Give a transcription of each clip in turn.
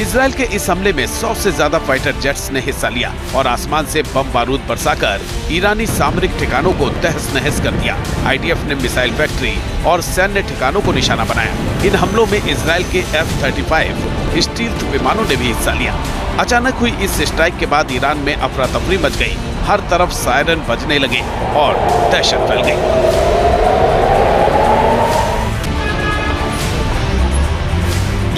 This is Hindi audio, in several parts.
इजराइल के इस हमले में 100 से ज्यादा फाइटर जेट्स ने हिस्सा लिया और आसमान से बम बारूद बरसाकर ईरानी सामरिक ठिकानों को तहस नहस कर दिया। आईडीएफ ने मिसाइल फैक्ट्री और सैन्य ठिकानों को निशाना बनाया। इन हमलों में इजराइल के F-35 स्टील्थ विमानों ने भी हिस्सा लिया। अचानक हुई इस स्ट्राइक के बाद ईरान में अफरा तफरी मच गई। हर तरफ सायरन बजने लगे और दहशत फैल गई।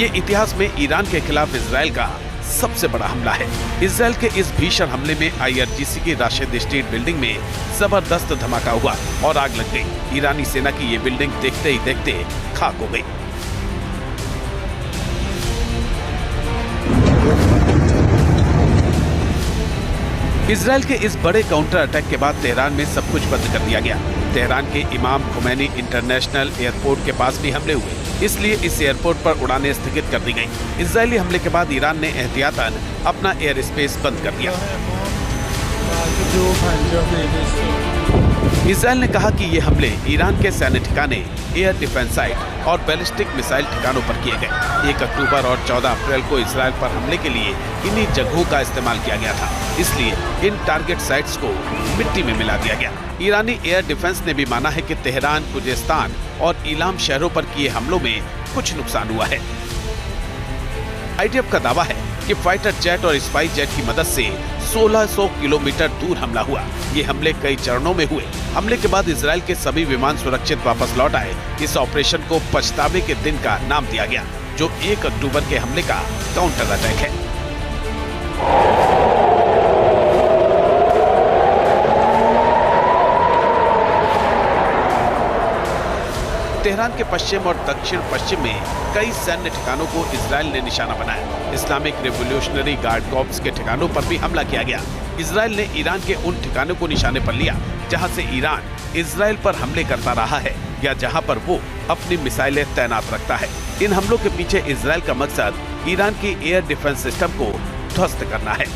ये इतिहास में ईरान के खिलाफ इजराइल का सबसे बड़ा हमला है। इजराइल के इस भीषण हमले में IRGC की राशिद स्ट्रीट बिल्डिंग में जबरदस्त धमाका हुआ और आग लग गई। ईरानी सेना की ये बिल्डिंग देखते ही देखते खाक हो गई। इजराइल के इस बड़े काउंटर अटैक के बाद तेहरान में सब कुछ बंद कर दिया गया। तेहरान के इमाम खुमैनी इंटरनेशनल एयरपोर्ट के पास भी हमले हुए, इसलिए इस एयरपोर्ट पर उड़ानें स्थगित कर दी गयी। इजरायली हमले के बाद ईरान ने एहतियातन अपना एयर स्पेस बंद कर दिया। इजराइल ने कहा कि ये हमले ईरान के सैन्य ठिकाने, एयर डिफेंस साइट और बैलिस्टिक मिसाइल ठिकानों पर किए गए। 1 अक्टूबर और 14 अप्रैल को इजराइल पर हमले के लिए इन्हीं जगहों का इस्तेमाल किया गया था, इसलिए इन टारगेट साइट्स को मिट्टी में मिला दिया गया। ईरानी एयर डिफेंस ने भी माना है कि तेहरान, खुजेस्तान और इलाम शहरों पर किए हमलों में कुछ नुकसान हुआ है। आईडीएफ का दावा है कि फाइटर जेट और स्पाई जेट की मदद से 1600 किलोमीटर दूर हमला हुआ। ये हमले कई चरणों में हुए। हमले के बाद इजराइल के सभी विमान सुरक्षित वापस लौट आए। इस ऑपरेशन को पछतावे के दिन का नाम दिया गया, जो 1 अक्टूबर के हमले का काउंटर अटैक है। तेहरान के पश्चिम और दक्षिण पश्चिम में कई सैन्य ठिकानों को इजराइल ने निशाना बनाया। इस्लामिक रिवोल्यूशनरी गार्ड कॉर्प्स के ठिकानों पर भी हमला किया गया। इजराइल ने ईरान के उन ठिकानों को निशाने पर लिया जहां से ईरान इजराइल पर हमले करता रहा है या जहां पर वो अपनी मिसाइलें तैनात रखता है। इन हमलों के पीछे इजराइल का मकसद ईरान की एयर डिफेंस सिस्टम को ध्वस्त करना है।